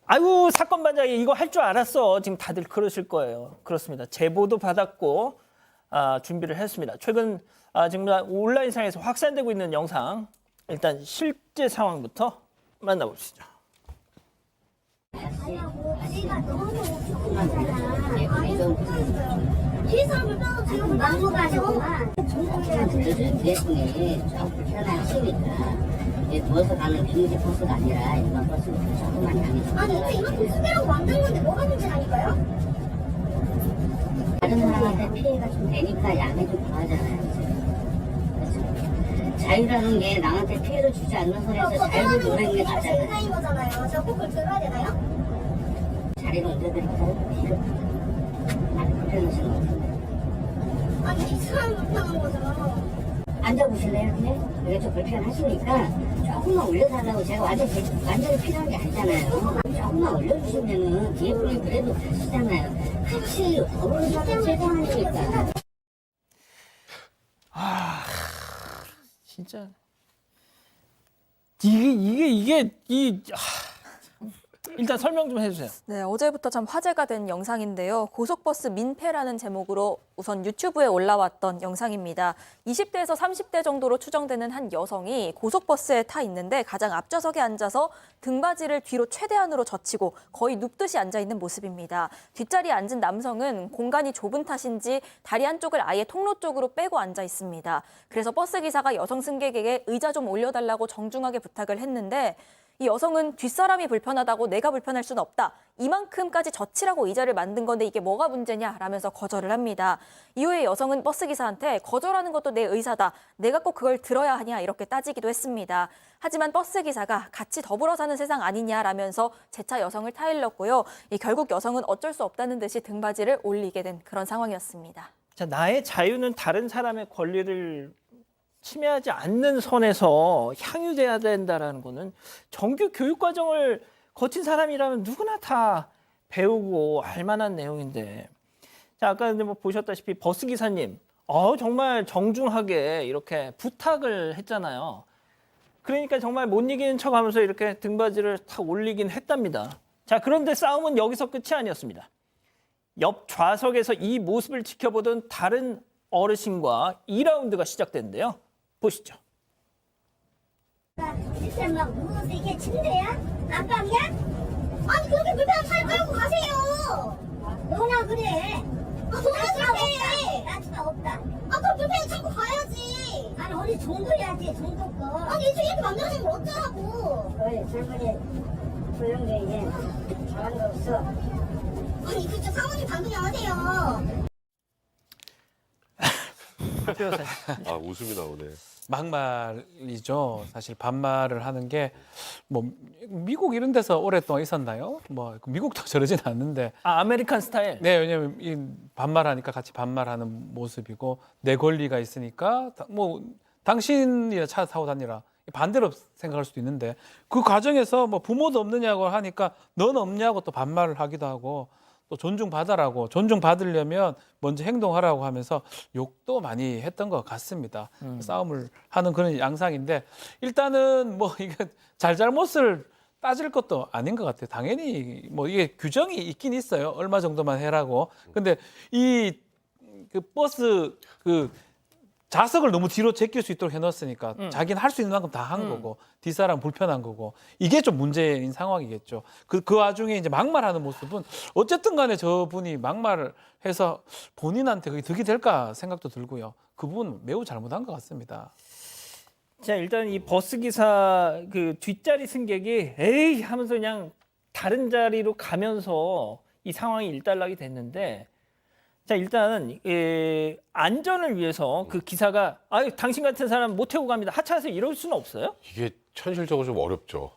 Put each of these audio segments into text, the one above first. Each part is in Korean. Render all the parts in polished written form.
아이고 사건 반장이 이거 할 줄 알았어. 지금 다들 그러실 거예요. 그렇습니다. 제보도 받았고 준비를 했습니다. 최근 지금 온라인상에서 확산되고 있는 영상 일단 실제 상황부터 만나보시죠. 시설을 떠도 지금 망고가지고만 대중이 좀 불편하시니까 이제 누워서 가는 비행기 버스가 아니라 일반 버스로 조금만 다니죠. 아니 근데 이만큼 수대라고 만든 건데 뭐가 문제라니까요? 다른 사람한테 피해가 좀 되니까 양이 좀 과하잖아요. 그렇죠. 자유라는 게 남한테 피해를 주지 않는 선에서 자유를 노리는 게 맞잖아요. 인사인 거잖아요. 제가 꼭 그걸 들어야 되나요? 자리를 옮겨드리고 뒤로 많이 불편하신 것 같은데. 아니 이 사람 불편한 거죠. 앉아보실래요? 그냥? 이게 좀 불편하시니까 조금만 올려달라고 제가 완전히 필요한 게 아니잖아요. 조금만 올려주시면은 뒤에 분이 그래도 가시잖아요. 같이 어우러져서 최대한이니까. 진짜 이게 일단 설명 좀 해주세요. 네, 어제부터 참 화제가 된 영상인데요. 고속버스 민폐라는 제목으로 우선 유튜브에 올라왔던 영상입니다. 20대에서 30대 정도로 추정되는 한 여성이 고속버스에 타 있는데 가장 앞좌석에 앉아서 등받이를 뒤로 최대한으로 젖히고 거의 눕듯이 앉아 있는 모습입니다. 뒷자리에 앉은 남성은 공간이 좁은 탓인지 다리 한쪽을 아예 통로 쪽으로 빼고 앉아 있습니다. 그래서 버스 기사가 여성 승객에게 의자 좀 올려달라고 정중하게 부탁을 했는데 이 여성은 뒷사람이 불편하다고 내가 불편할 수는 없다. 이만큼까지 젖히라고 의자를 만든 건데 이게 뭐가 문제냐 라면서 거절을 합니다. 이후에 여성은 버스기사한테 거절하는 것도 내 의사다. 내가 꼭 그걸 들어야 하냐 이렇게 따지기도 했습니다. 하지만 버스기사가 같이 더불어 사는 세상 아니냐라면서 재차 여성을 타일렀고요. 결국 여성은 어쩔 수 없다는 듯이 등받이를 올리게 된 그런 상황이었습니다. 자, 나의 자유는 다른 사람의 권리를 침해하지 않는 선에서 향유돼야 된다라는 거는 정규 교육 과정을 거친 사람이라면 누구나 다 배우고 알 만한 내용인데. 자, 아까 근데 뭐 보셨다시피 버스 기사님, 정말 정중하게 이렇게 부탁을 했잖아요. 그러니까 정말 못 이기는 척하면서 이렇게 등받이를 탁 올리긴 했답니다. 자, 그런데 싸움은 여기서 끝이 아니었습니다. 옆 좌석에서 이 모습을 지켜보던 다른 어르신과 2라운드가 시작됐는데요. 보시죠. 진짜 막 무슨 이게 침대야? 안방이야? 아니 그렇게 불편한 차를 끌고 가세요. 너나 그래. 너나 그래. 나 진짜 없다. 그럼 불편한 차고 가야지. 아니 어디 정도야지 정도 거. 아니 이렇게 만들어주면 어쩌라고. 그래, 젊은이 소용도 이제 잘한 거 없어. 아니 진짜 사모님 감독이 하세요. 웃음이 나오네. 막말이죠. 사실 반말을 하는 게 뭐 미국 이런 데서 오랫동안 있었나요? 뭐 미국도 저러진 않는데. 아메리칸 스타일. 네, 왜냐면 이 반말하니까 같이 반말하는 모습이고 내 권리가 있으니까 뭐 당신이나 차 타고 다니라. 반대로 생각할 수도 있는데 그 과정에서 뭐 부모도 없느냐고 하니까 넌 없냐고 또 반말을 하기도 하고 또 존중받아라고 존중받으려면 먼저 행동하라고 하면서 욕도 많이 했던 것 같습니다. 싸움을 하는 그런 양상인데 일단은 뭐 이게 잘잘못을 따질 것도 아닌 것 같아요. 당연히 뭐 이게 규정이 있긴 있어요. 얼마 정도만 해라고. 근데 이 그 버스 그 좌석을 너무 뒤로 제낄 수 있도록 해놨으니까 자기는 할 수 있는 만큼 다 한 거고 뒷사람 불편한 거고 이게 좀 문제인 상황이겠죠. 그 와중에 이제 막말하는 모습은 어쨌든 간에 저분이 막말을 해서 본인한테 그게 득이 될까 생각도 들고요. 그 부분 매우 잘못한 것 같습니다. 자, 일단 이 버스 기사 그 뒷자리 승객이 에이 하면서 그냥 다른 자리로 가면서 이 상황이 일단락이 됐는데, 자, 일단 안전을 위해서 그 기사가 당신 같은 사람 못 태우고 갑니다. 하차하세요. 이럴 수는 없어요? 이게 현실적으로 좀 어렵죠.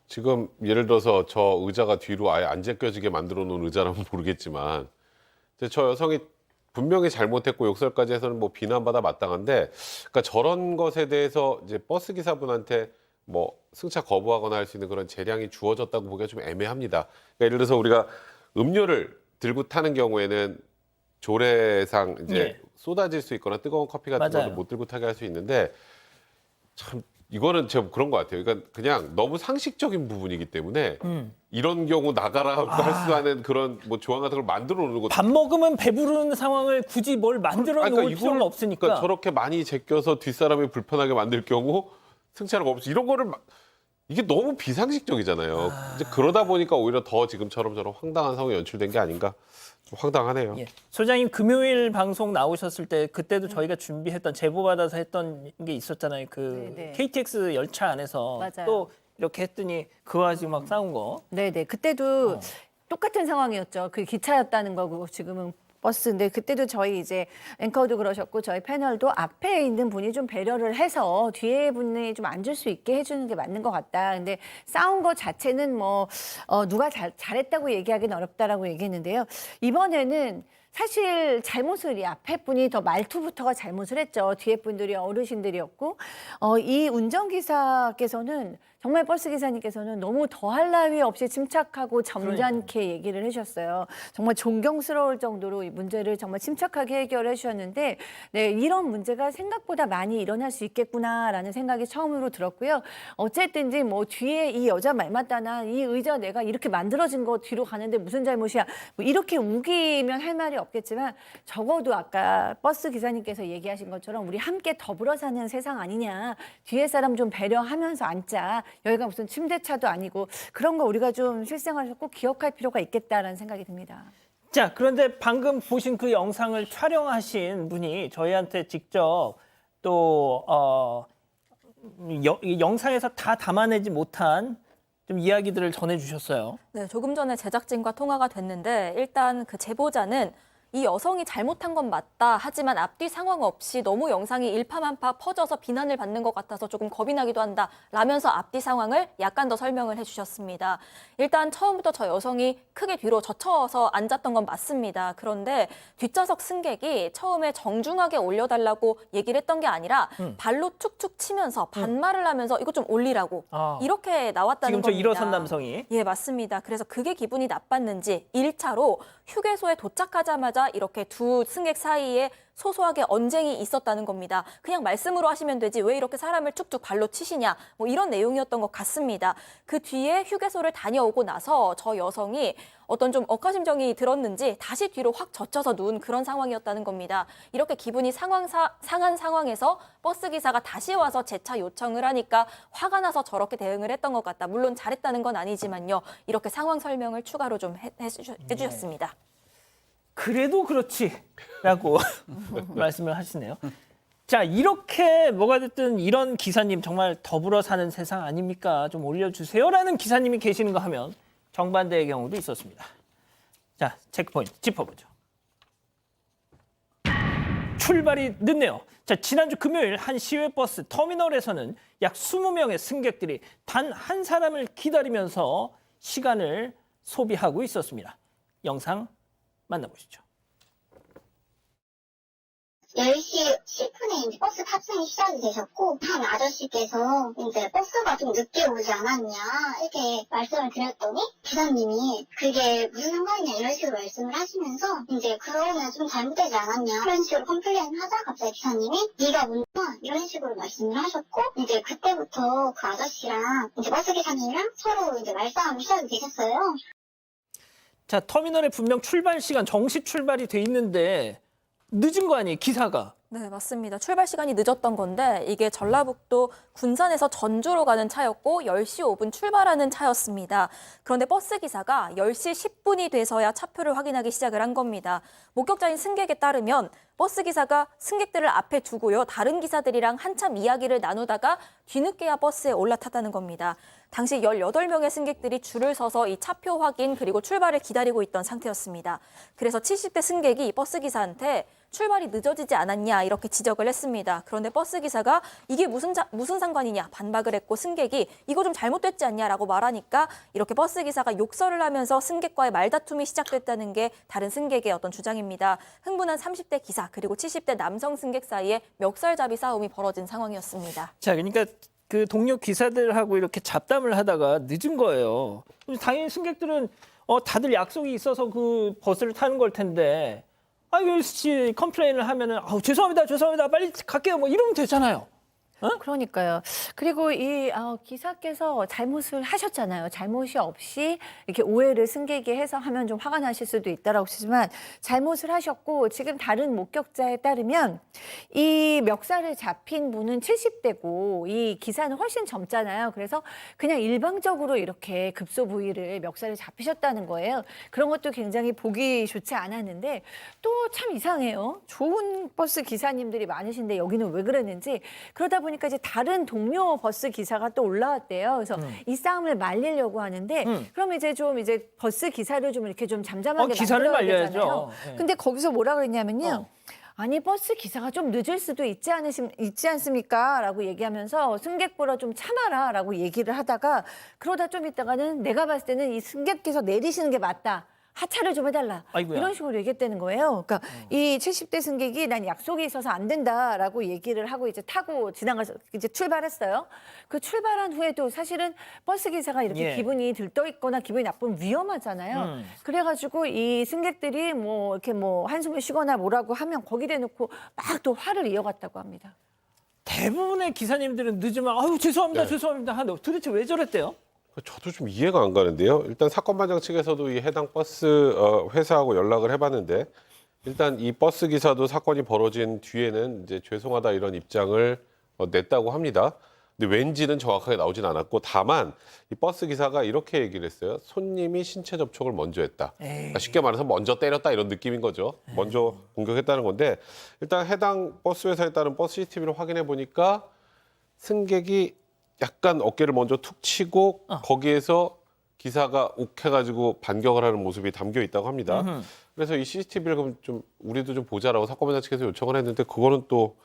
지금 예를 들어서 저 의자가 뒤로 아예 안 제껴지게 만들어 놓은 의자라면 모르겠지만 이제 저 여성이 분명히 잘못했고 욕설까지 해서는 뭐 비난받아 마땅한데, 그러니까 저런 것에 대해서 이제 버스 기사분한테 뭐 승차 거부하거나 할 수 있는 그런 재량이 주어졌다고 보기가 좀 애매합니다. 그러니까 예를 들어서 우리가 음료를 들고 타는 경우에는 조례상 이제 쏟아질 수 있거나 뜨거운 커피 같은 맞아요. 것도 못 들고 타게 할 수 있는데 참 이거는 제가 그런 것 같아요. 그러니까 그냥 너무 상식적인 부분이기 때문에 이런 경우 나가라 할 수 있는 그런 뭐 조항 같은 걸 만들어 놓는 것도 밥 먹으면 배부르는 상황을 굳이 뭘 만들어 놓을 필요는 없으니까. 그러니까 저렇게 많이 제껴서 뒷사람이 불편하게 만들 경우 승차가 없이 이런 거를 이게 너무 비상식적이잖아요. 이제 그러다 보니까 오히려 더 지금처럼 저런 황당한 상황이 연출된 게 아닌가. 황당하네요. 예. 소장님 금요일 방송 나오셨을 때 그때도 저희가 준비했던 제보 받아서 했던 게 있었잖아요. 그 네네. KTX 열차 안에서 맞아요. 또 이렇게 했더니 그와 지금 막 싸운 거. 네네. 그때도 똑같은 상황이었죠. 그 기차였다는 거고 지금은 버스인데 그때도 저희 이제 앵커도 그러셨고 저희 패널도 앞에 있는 분이 좀 배려를 해서 뒤에 분이 좀 앉을 수 있게 해주는 게 맞는 것 같다. 근데 싸운 것 자체는 뭐 누가 잘했다고 얘기하기는 어렵다라고 얘기했는데요. 이번에는 사실 잘못을 이 앞에 분이 더 말투부터가 잘못을 했죠. 뒤에 분들이 어르신들이었고 이 운전기사께서는 정말 버스 기사님께서는 너무 더할 나위 없이 침착하고 점잖게 얘기를 해주셨어요. 정말 존경스러울 정도로 이 문제를 정말 침착하게 해결해 주셨는데 네, 이런 문제가 생각보다 많이 일어날 수 있겠구나라는 생각이 처음으로 들었고요. 어쨌든지 뭐 뒤에 이 여자 말 맞다나 이 의자 내가 이렇게 만들어진 거 뒤로 가는데 무슨 잘못이야. 뭐 이렇게 우기면 할 말이 없겠지만 적어도 아까 버스 기사님께서 얘기하신 것처럼 우리 함께 더불어 사는 세상 아니냐. 뒤에 사람 좀 배려하면서 앉자. 여기가 무슨 침대차도 아니고 그런 거 우리가 좀 실생활에서 꼭 기억할 필요가 있겠다라는 생각이 듭니다. 자, 그런데 방금 보신 그 영상을 촬영하신 분이 저희한테 직접 또 영상에서 다 담아내지 못한 좀 이야기들을 전해주셨어요. 네, 조금 전에 제작진과 통화가 됐는데 일단 그 제보자는 이 여성이 잘못한 건 맞다. 하지만 앞뒤 상황 없이 너무 영상이 일파만파 퍼져서 비난을 받는 것 같아서 조금 겁이 나기도 한다. 라면서 앞뒤 상황을 약간 더 설명을 해주셨습니다. 일단 처음부터 저 여성이 크게 뒤로 젖혀서 앉았던 건 맞습니다. 그런데 뒷좌석 승객이 처음에 정중하게 올려달라고 얘기를 했던 게 아니라 발로 툭툭 치면서 반말을 하면서 이거 좀 올리라고 이렇게 나왔다는 지금 저 겁니다. 일어선 남성이. 예, 맞습니다. 그래서 그게 기분이 나빴는지 1차로 휴게소에 도착하자마자 이렇게 두 승객 사이에 소소하게 언쟁이 있었다는 겁니다. 그냥 말씀으로 하시면 되지 왜 이렇게 사람을 툭툭 발로 치시냐 뭐 이런 내용이었던 것 같습니다. 그 뒤에 휴게소를 다녀오고 나서 저 여성이 어떤 좀 억하심정이 들었는지 다시 뒤로 확 젖혀서 누운 그런 상황이었다는 겁니다. 이렇게 기분이 상한 상황에서 버스 기사가 다시 와서 재차 요청을 하니까 화가 나서 저렇게 대응을 했던 것 같다. 물론 잘했다는 건 아니지만요. 이렇게 상황 설명을 추가로 좀 해주셨습니다. 그래도 그렇지라고 말씀을 하시네요. 자, 이렇게 뭐가 됐든 이런 기사님 정말 더불어 사는 세상 아닙니까? 좀 올려주세요라는 기사님이 계시는 거 하면 정반대의 경우도 있었습니다. 자, 체크포인트 짚어보죠. 출발이 늦네요. 자, 지난주 금요일 한 시외버스 터미널에서는 약 20명의 승객들이 단 한 사람을 기다리면서 시간을 소비하고 있었습니다. 영상 만나보시죠. 10시 10분에 이제 버스 탑승이 시작이 되셨고, 한 아저씨께서 이제 버스가 좀 늦게 오지 않았냐, 이렇게 말씀을 드렸더니, 기사님이 그게 무슨 상관이냐, 이런 식으로 말씀을 하시면서, 이제 그거는 좀 잘못되지 않았냐, 이런 식으로 컴플레인을 하자, 갑자기 기사님이, 네가 문제야, 이런 식으로 말씀을 하셨고, 이제 그때부터 그 아저씨랑, 이제 버스 기사님이랑 서로 이제 말싸움이 시작이 되셨어요. 자, 터미널에 분명 출발 시간 정시 출발이 돼 있는데 늦은 거 아니에요, 기사가. 네, 맞습니다. 출발 시간이 늦었던 건데 이게 전라북도 군산에서 전주로 가는 차였고 10시 5분 출발하는 차였습니다. 그런데 버스 기사가 10시 10분이 돼서야 차표를 확인하기 시작을 한 겁니다. 목격자인 승객에 따르면 버스 기사가 승객들을 앞에 두고요. 다른 기사들이랑 한참 이야기를 나누다가 뒤늦게야 버스에 올라탔다는 겁니다. 당시 18명의 승객들이 줄을 서서 이 차표 확인 그리고 출발을 기다리고 있던 상태였습니다. 그래서 70대 승객이 버스 기사한테 출발이 늦어지지 않았냐 이렇게 지적을 했습니다. 그런데 버스 기사가 이게 무슨 상관이냐 반박을 했고 승객이 이거 좀 잘못됐지 않냐라고 말하니까 이렇게 버스 기사가 욕설을 하면서 승객과의 말다툼이 시작됐다는 게 다른 승객의 어떤 주장입니다. 흥분한 30대 기사 그리고 70대 남성 승객 사이에 멱살잡이 싸움이 벌어진 상황이었습니다. 자, 그러니까 그 동료 기사들하고 이렇게 잡담을 하다가 늦은 거예요. 당연히 승객들은 다들 약속이 있어서 그 버스를 타는 걸 텐데 아, 이거 컴플레인을 하면은 죄송합니다, 빨리 갈게요, 뭐 이러면 되잖아요. 그러니까요. 그리고 이 기사께서 잘못을 하셨잖아요. 잘못이 없이 이렇게 오해를 승객이 해서 하면 좀 화가 나실 수도 있다라고 하시지만 잘못을 하셨고 지금 다른 목격자에 따르면 이 멱살을 잡힌 분은 70대고 이 기사는 훨씬 젊잖아요. 그래서 그냥 일방적으로 이렇게 급소 부위를 멱살을 잡히셨다는 거예요. 그런 것도 굉장히 보기 좋지 않았는데 또 참 이상해요. 좋은 버스 기사님들이 많으신데 여기는 왜 그랬는지 그러다 보니까 이제 다른 동료 버스 기사가 또 올라왔대요. 그래서 이 싸움을 말리려고 하는데 그럼 이제 좀 이제 버스 기사를 좀 이렇게 좀 잠잠하게 기사를 만들어야 말려야죠. 되잖아요. 네. 근데 거기서 뭐라 그랬냐면요. 아니 버스 기사가 좀 늦을 수도 있지 않습니까? 라고 얘기하면서 승객보다 좀 참아라 라고 얘기를 하다가 그러다 좀 있다가는 내가 봤을 때는 이 승객께서 내리시는 게 맞다. 하차를 좀 해달라. 아이고야. 이런 식으로 얘기했다는 거예요. 그러니까 이 70대 승객이 난 약속이 있어서 안 된다라고 얘기를 하고 이제 타고 지나가서 이제 출발했어요. 그 출발한 후에도 사실은 버스 기사가 이렇게 예. 기분이 들떠 있거나 기분이 나쁘면 위험하잖아요. 그래가지고 이 승객들이 뭐 이렇게 뭐 한숨을 쉬거나 뭐라고 하면 거기 대놓고 막 또 화를 이어갔다고 합니다. 대부분의 기사님들은 늦으면 아유 죄송합니다, 네. 죄송합니다 하는데 도대체 왜 저랬대요? 저도 좀 이해가 안 가는데요. 일단 사건 반장 측에서도 이 해당 버스 회사하고 연락을 해봤는데 일단 이 버스 기사도 사건이 벌어진 뒤에는 이제 죄송하다 이런 입장을 냈다고 합니다. 근데 왠지는 정확하게 나오진 않았고 다만 이 버스 기사가 이렇게 얘기를 했어요. 손님이 신체 접촉을 먼저 했다. 그러니까 쉽게 말해서 먼저 때렸다 이런 느낌인 거죠. 먼저 공격했다는 건데 일단 해당 버스 회사에 따른 버스 CCTV를 확인해 보니까 승객이 약간 어깨를 먼저 툭 치고 거기에서 기사가 욱해가지고 반격을 하는 모습이 담겨 있다고 합니다. 그래서 이 CCTV를 그럼 좀 우리도 좀 보자라고 사건반장 측에서 요청을 했는데 그거는 또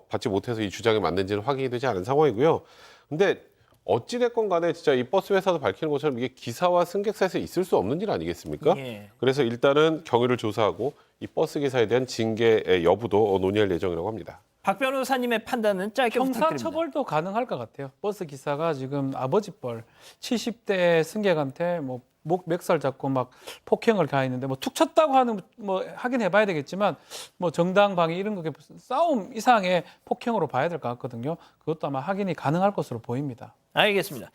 받지 못해서 이 주장이 맞는지는 확인이 되지 않은 상황이고요. 근데 어찌됐건 간에 진짜 이 버스 회사도 밝히는 것처럼 이게 기사와 승객 사이에서 있을 수 없는 일 아니겠습니까? 예. 그래서 일단은 경위를 조사하고 이 버스 기사에 대한 징계의 여부도 논의할 예정이라고 합니다. 박 변호사님의 판단은 짧게 부탁드립니다. 형사처벌도 가능할 것 같아요. 버스 기사가 지금 아버지뻘 70대 승객한테 뭐 목 멱살 잡고 막 폭행을 가했는데 뭐 툭 쳤다고 하는 뭐 하긴 해봐야 되겠지만 뭐 정당 방위 이런 거 싸움 이상의 폭행으로 봐야 될 것 같거든요. 그것도 아마 확인이 가능할 것으로 보입니다. 알겠습니다.